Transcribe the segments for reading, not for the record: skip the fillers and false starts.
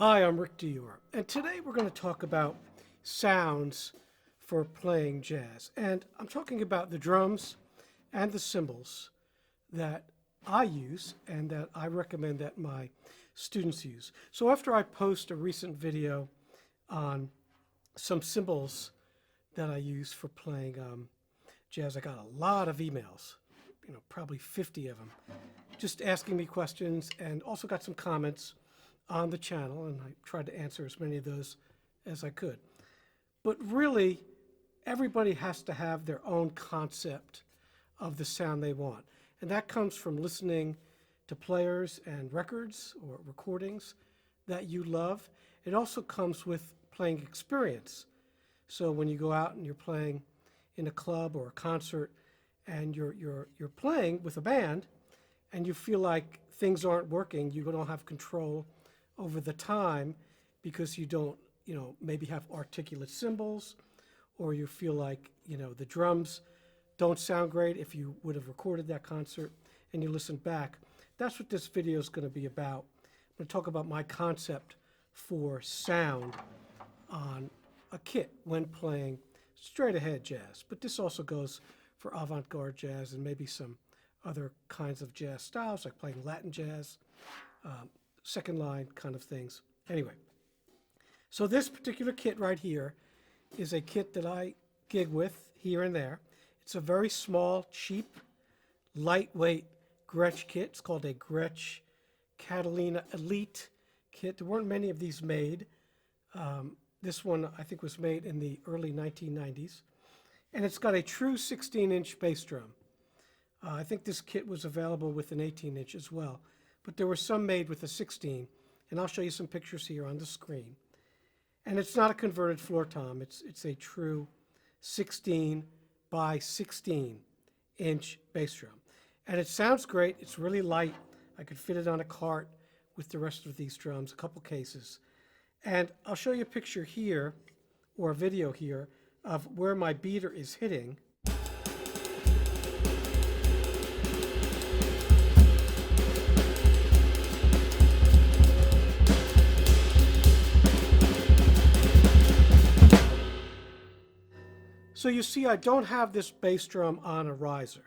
Hi, I'm Rick Dior, and today we're going to talk about sounds for playing jazz. And I'm talking about the drums and the cymbals that I use and that I recommend that my students use. So after I post a recent video on some cymbals that I use for playing jazz, I got a lot of emails, probably 50 of them, just asking me questions, and also got some comments on the channel, and I tried to answer as many of those as I could. But really, everybody has to have their own concept of the sound they want. And that comes from listening to players and records or recordings that you love. It also comes with playing experience. So when you go out and you're playing in a club or a concert and you're playing with a band and you feel like things aren't working, you don't have control over the time because you don't, maybe have articulate cymbals, or you feel like, the drums don't sound great if you would have recorded that concert and you listen back. That's what this video is going to be about. I'm going to talk about my concept for sound on a kit when playing straight ahead jazz. But this also goes for avant-garde jazz and maybe some other kinds of jazz styles, like playing Latin jazz, second line kind of things. Anyway, so this particular kit right here is a kit that I gig with here and there. It's a very small, cheap, lightweight Gretsch kit. It's called a Gretsch Catalina Elite kit. There weren't many of these made. This one, I think, was made in the early 1990s. And it's got a true 16-inch bass drum. I think this kit was available with an 18-inch as well. But there were some made with a 16, and I'll show you some pictures here on the screen. And it's not a converted floor tom. It's a true 16 by 16-inch bass drum. And it sounds great. It's really light. I could fit it on a cart with the rest of these drums, a couple cases. And I'll show you a picture here, or a video here, of where my beater is hitting. So you see, I don't have this bass drum on a riser.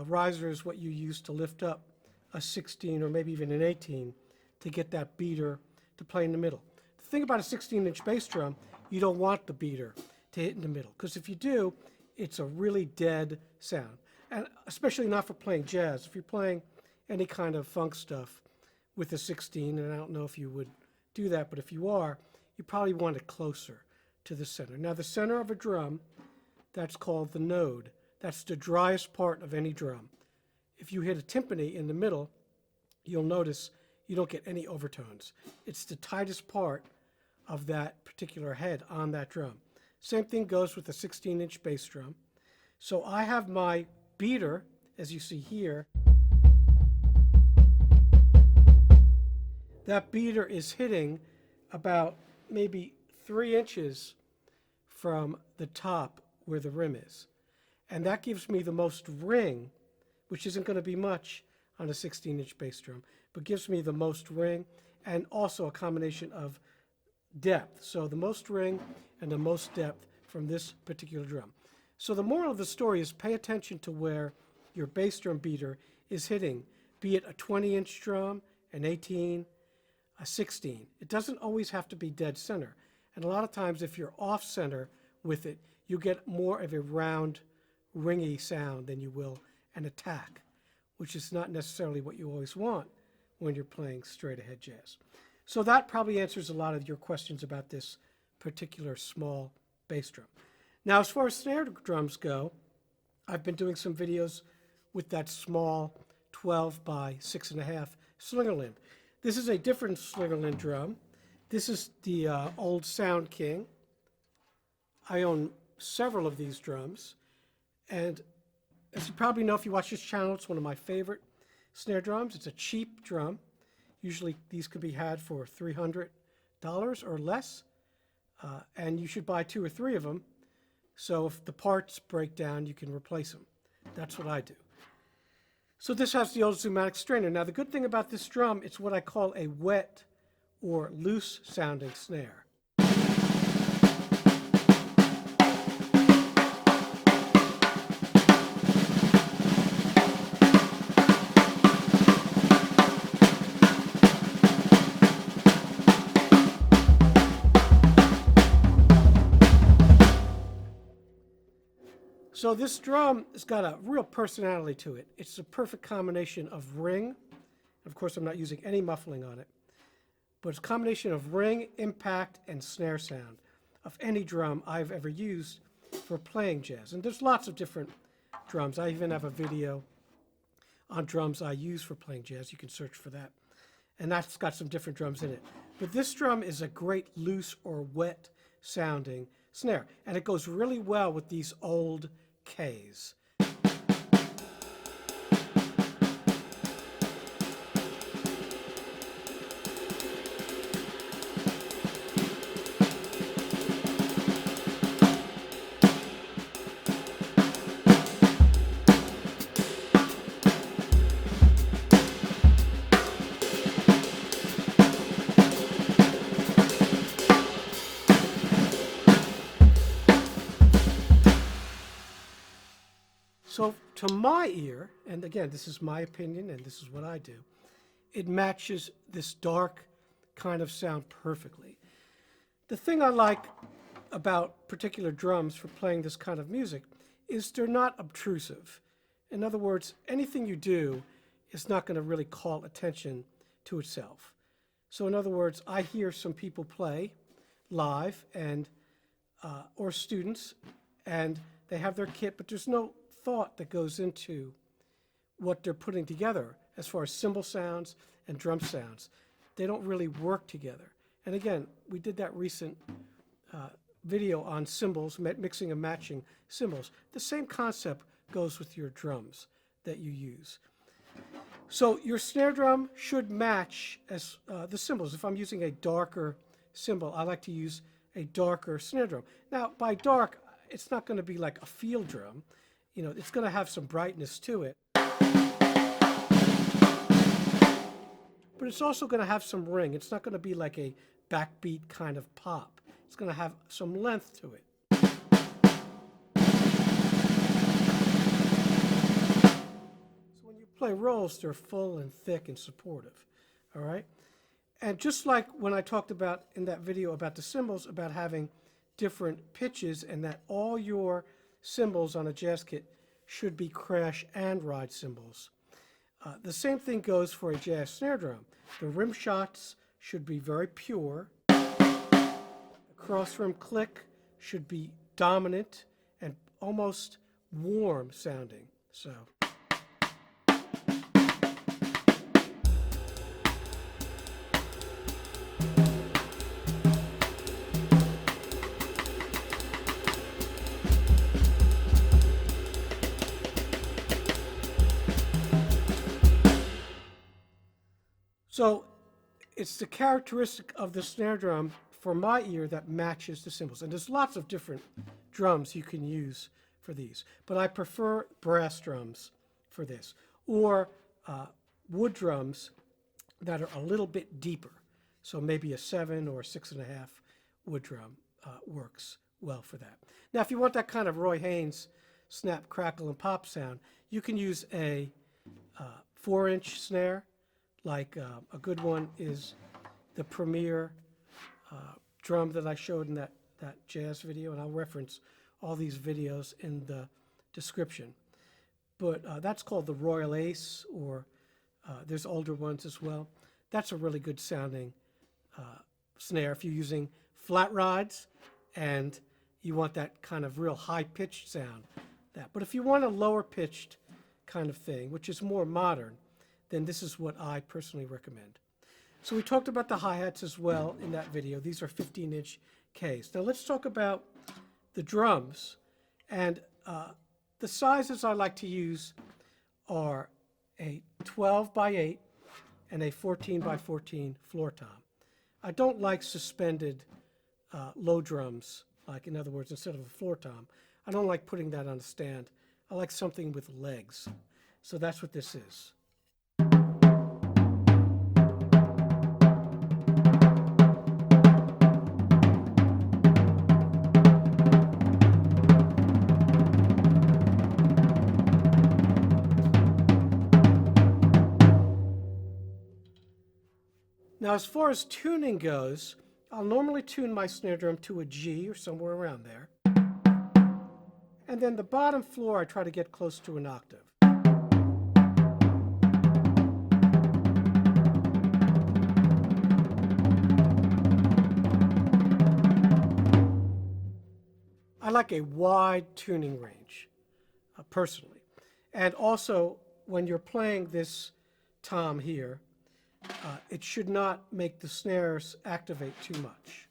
Riser is what you use to lift up a 16 or maybe even an 18 to get that beater to play in the middle. The thing about a 16-inch bass drum, you don't want the beater to hit in the middle, because if you do, it's a really dead sound. And especially not for playing jazz. If you're playing any kind of funk stuff with a 16, and I don't know if you would do that, but if you are, you probably want it closer to the center. Now, the center of a drum, that's called the node. That's the driest part of any drum. If you hit a timpani in the middle, you'll notice you don't get any overtones. It's the tightest part of that particular head on that drum. Same thing goes with the 16-inch bass drum. So I have my beater, as you see here. That beater is hitting about maybe 3 inches from the top where the rim is. And that gives me the most ring, which isn't going to be much on a 16-inch bass drum, but gives me the most ring and also a combination of depth. So the most ring and the most depth from this particular drum. So the moral of the story is pay attention to where your bass drum beater is hitting, be it a 20-inch drum, an 18, a 16. It doesn't always have to be dead center. And a lot of times if you're off center with it, you get more of a round, ringy sound than you will an attack, which is not necessarily what you always want when you're playing straight ahead jazz. So that probably answers a lot of your questions about this particular small bass drum. Now, as far as snare drums go, I've been doing some videos with that small 12 by 6.5 Slingerland. This is a different Slingerland drum. This is the old Sound King. I own several of these drums, and as you probably know if you watch this channel, it's one of my favorite snare drums. It's a cheap drum. Usually these can be had for $300 or less, and you should buy 2 or 3 of them, so if the parts break down, you can replace them. That's what I do. So this has the old Zoomatic strainer. Now the good thing about this drum, it's what I call a wet or loose sounding snare. So this drum has got a real personality to it. It's a perfect combination of ring. Of course, I'm not using any muffling on it. But it's a combination of ring, impact, and snare sound of any drum I've ever used for playing jazz. And there's lots of different drums. I even have a video on drums I use for playing jazz. You can search for that. And that's got some different drums in it. But this drum is a great loose or wet sounding snare. And it goes really well with these old Ks. So to my ear, and again, this is my opinion and this is what I do, it matches this dark kind of sound perfectly. The thing I like about particular drums for playing this kind of music is they're not obtrusive. In other words, anything you do is not going to really call attention to itself. So in other words, I hear some people play live and or students, and they have their kit, but there's no thought that goes into what they're putting together as far as cymbal sounds and drum sounds. They don't really work together. And again, we did that recent video on cymbals, mixing and matching cymbals. The same concept goes with your drums that you use. So your snare drum should match as the cymbals. If I'm using a darker cymbal, I like to use a darker snare drum. Now, by dark, it's not going to be like a field drum. You know, it's going to have some brightness to it. But it's also going to have some ring. It's not going to be like a backbeat kind of pop. It's going to have some length to it. So when you play rolls, they're full and thick and supportive. All right? And just like when I talked about in that video about the cymbals, about having different pitches, and that all your cymbals on a jazz kit should be crash and ride cymbals. The same thing goes for a jazz snare drum. The rim shots should be very pure. The cross rim click should be dominant and almost warm sounding. So it's the characteristic of the snare drum for my ear that matches the cymbals. And there's lots of different drums you can use for these. But I prefer brass drums for this, or wood drums that are a little bit deeper. So maybe a 7 or 6.5 wood drum works well for that. Now, if you want that kind of Roy Haynes snap, crackle, and pop sound, you can use a 4-inch snare. Like a good one is the Premier drum that I showed in that jazz video, and I'll reference all these videos in the description. But that's called the Royal Ace, or there's older ones as well. That's a really good sounding snare if you're using flat rides and you want that kind of real high-pitched sound. But if you want a lower-pitched kind of thing, which is more modern, then this is what I personally recommend. So we talked about the hi-hats as well in that video. These are 15-inch Ks. Now let's talk about the drums. And the sizes I like to use are a 12 by 8 and a 14 by 14 floor tom. I don't like suspended low drums, like in other words, instead of a floor tom. I don't like putting that on a stand. I like something with legs. So that's what this is. Now, as far as tuning goes, I'll normally tune my snare drum to a G or somewhere around there. And then the bottom floor, I try to get close to an octave. I like a wide tuning range, personally. And also, when you're playing this tom here, it should not make the snares activate too much.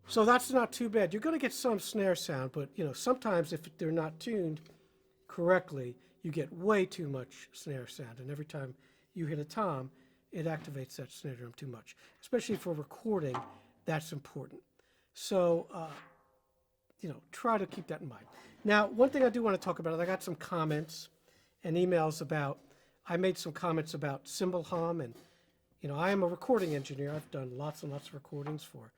So that's not too bad. You're going to get some snare sound, but sometimes if they're not tuned correctly, you get way too much snare sound. And every time you hit a tom, it activates that snare drum too much. Especially for recording, that's important. So, try to keep that in mind. Now, one thing I do want to talk about is I got some comments and emails about, I made some comments about cymbal hum, and, I am a recording engineer. I've done lots and lots of recordings for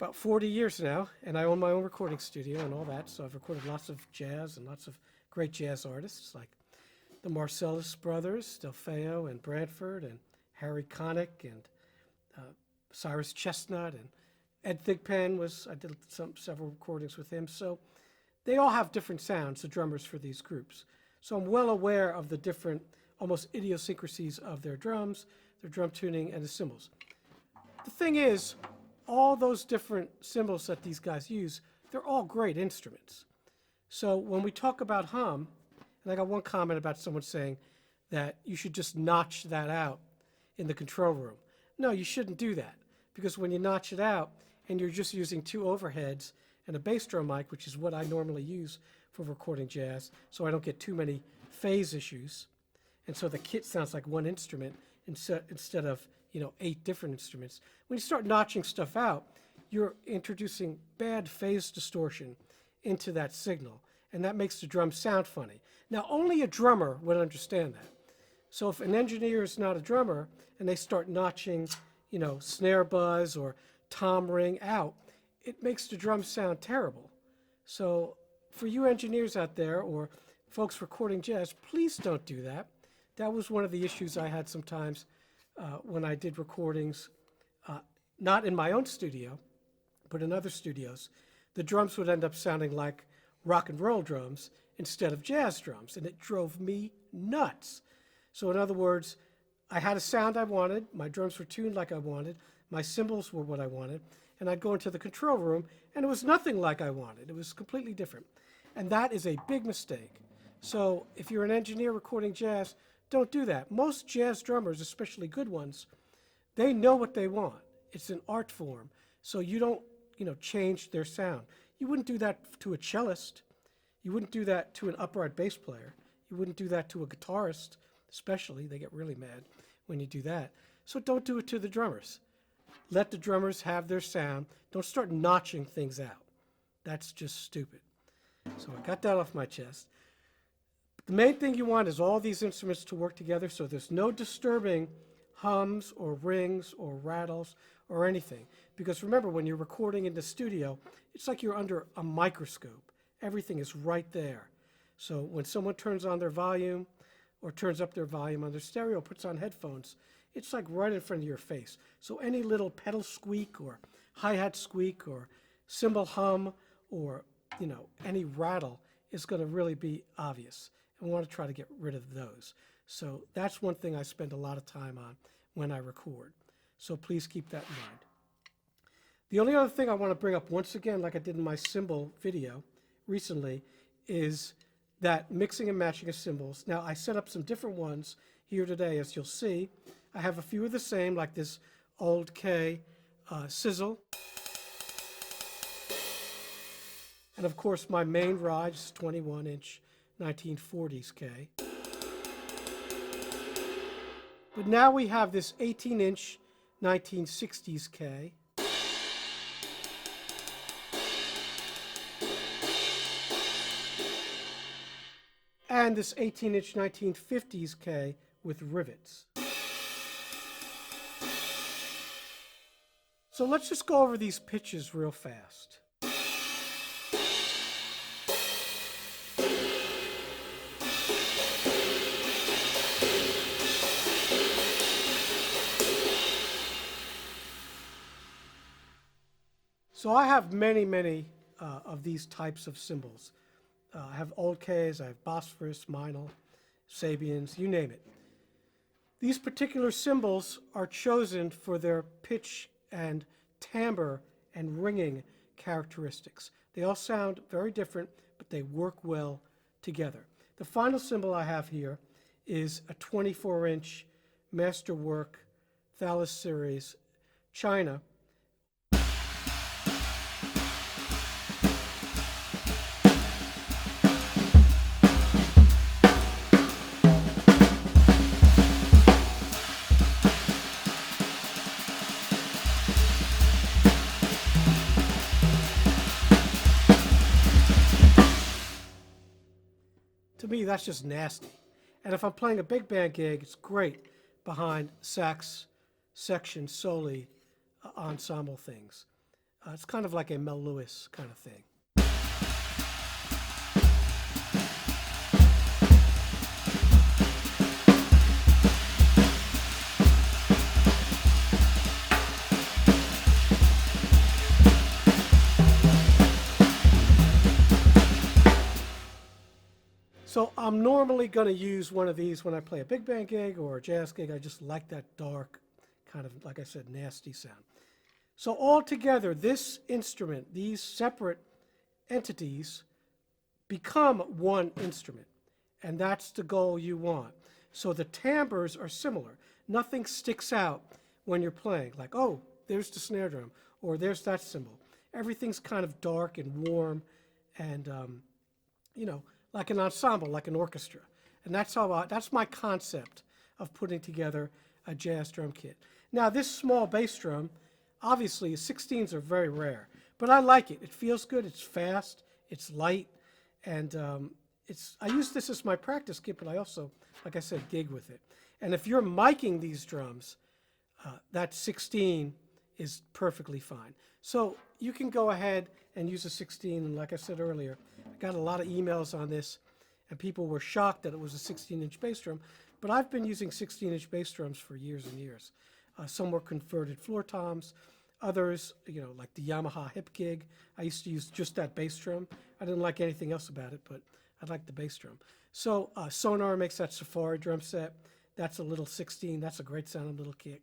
about 40 years now, and I own my own recording studio and all that, so I've recorded lots of jazz and lots of great jazz artists like the Marcellus brothers, Delfeo and Bradford, and Harry Connick, and Cyrus Chestnut, and Ed Thigpen I did several recordings with him. So they all have different sounds, the drummers for these groups. So I'm well aware of the different, almost idiosyncrasies of their drums, their drum tuning, and the cymbals. The thing is, all those different cymbals that these guys use, they're all great instruments. So when we talk about hum, and I got one comment about someone saying that you should just notch that out in the control room. No, you shouldn't do that, because when you notch it out and you're just using two overheads and a bass drum mic, which is what I normally use for recording jazz, so I don't get too many phase issues, and so the kit sounds like one instrument instead of 8 different instruments. When you start notching stuff out, you're introducing bad phase distortion into that signal, and that makes the drum sound funny. Now, only a drummer would understand that. So if an engineer is not a drummer and they start notching, snare buzz or tom ring out, it makes the drum sound terrible. So for you engineers out there or folks recording jazz, please don't do that. That was one of the issues I had sometimes when I did recordings, not in my own studio, but in other studios. The drums would end up sounding like rock and roll drums instead of jazz drums, and it drove me nuts. So in other words, I had a sound I wanted, my drums were tuned like I wanted, my cymbals were what I wanted, and I'd go into the control room, and it was nothing like I wanted. It was completely different. And that is a big mistake. So if you're an engineer recording jazz, don't do that. Most jazz drummers, especially good ones, they know what they want. It's an art form. So you don't, change their sound. You wouldn't do that to a cellist. You wouldn't do that to an upright bass player. You wouldn't do that to a guitarist, especially. They get really mad when you do that. So don't do it to the drummers. Let the drummers have their sound. Don't start notching things out. That's just stupid. So I got that off my chest. The main thing you want is all these instruments to work together so there's no disturbing hums or rings or rattles or anything. Because remember, when you're recording in the studio, it's like you're under a microscope. Everything is right there. So when someone turns on their volume or turns up their volume on their stereo, puts on headphones, it's like right in front of your face. So any little pedal squeak or hi-hat squeak or cymbal hum or, any rattle is going to really be obvious. And we want to try to get rid of those. So that's one thing I spend a lot of time on when I record. So please keep that in mind. The only other thing I want to bring up once again, like I did in my cymbal video recently, is that mixing and matching of cymbals. Now, I set up some different ones here today, as you'll see. I have a few of the same, like this old K sizzle. And of course, my main ride is 21-inch 1940s K. But now we have this 18-inch 1960s K. And this 18-inch 1950s K with rivets. So let's just go over these pitches real fast. So I have many of these types of cymbals. I have old Ks, I have Bosphorus, Meinl, Sabians, you name it. These particular cymbals are chosen for their pitch and timbre and ringing characteristics. They all sound very different, but they work well together. The final cymbal I have here is a 24-inch Masterwork Thalles series China. To me, that's just nasty. And if I'm playing a big band gig, it's great behind sax section solely ensemble things. It's kind of like a Mel Lewis kind of thing. So I'm normally going to use one of these when I play a big band gig or a jazz gig. I just like that dark, kind of, like I said, nasty sound. So altogether, this instrument, these separate entities, become one instrument. And that's the goal you want. So the timbres are similar. Nothing sticks out when you're playing, like, oh, there's the snare drum, or there's that cymbal. Everything's kind of dark and warm and, you know, like an ensemble, like an orchestra. And that's that's my concept of putting together a jazz drum kit. Now, this small bass drum, obviously, 16s are very rare, but I like it. It feels good, it's fast, it's light, and I use this as my practice kit, but I also, like I said, gig with it. And if you're miking these drums, that 16 is perfectly fine. So you can go ahead and use a 16, and like I said earlier, I got a lot of emails on this, and people were shocked that it was a 16-inch bass drum, but I've been using 16-inch bass drums for years and years. Some were converted floor toms, others, you know, like the Yamaha hip gig. I used to use just that bass drum. I didn't like anything else about it, but I liked the bass drum. So Sonar makes that Safari drum set. That's a little 16. That's a great sounding little kit.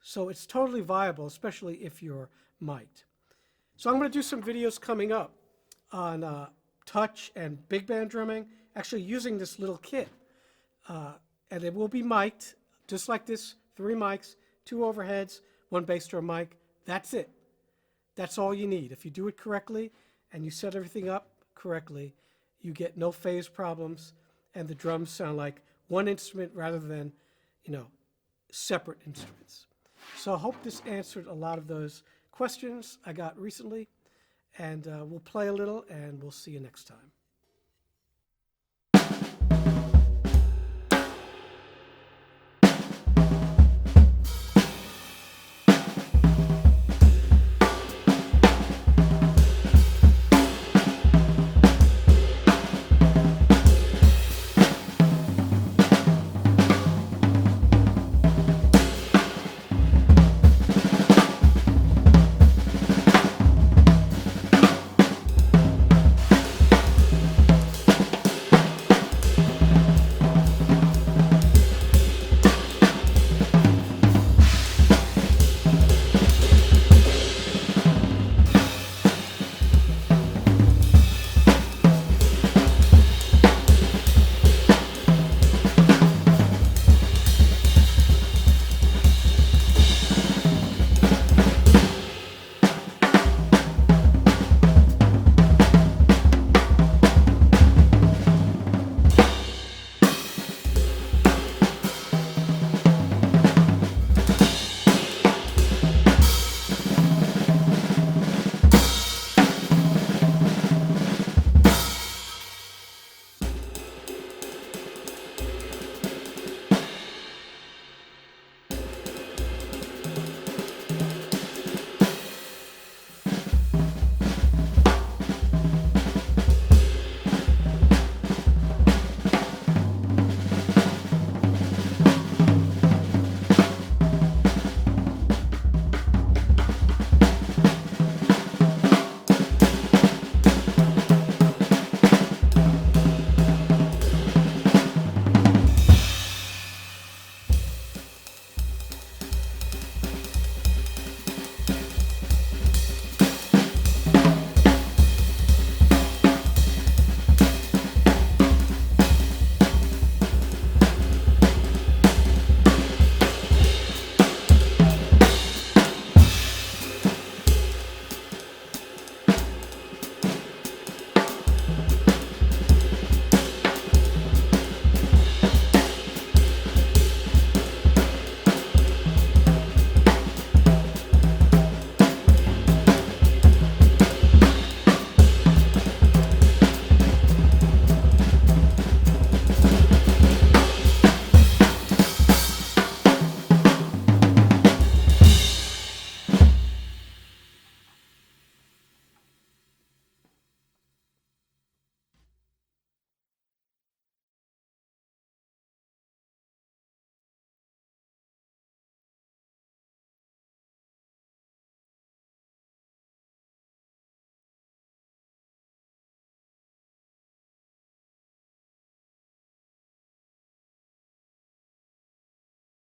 So it's totally viable, especially if you're mic'd. So I'm going to do some videos coming up on touch and big band drumming, actually using this little kit. And it will be mic'd, just like this, 3 mics, 2 overheads, 1 bass drum mic. That's it. That's all you need. If you do it correctly and you set everything up correctly, you get no phase problems, and the drums sound like one instrument rather than, you know, separate instruments. So I hope this answered a lot of those questions I got recently, and we'll play a little, and we'll see you next time.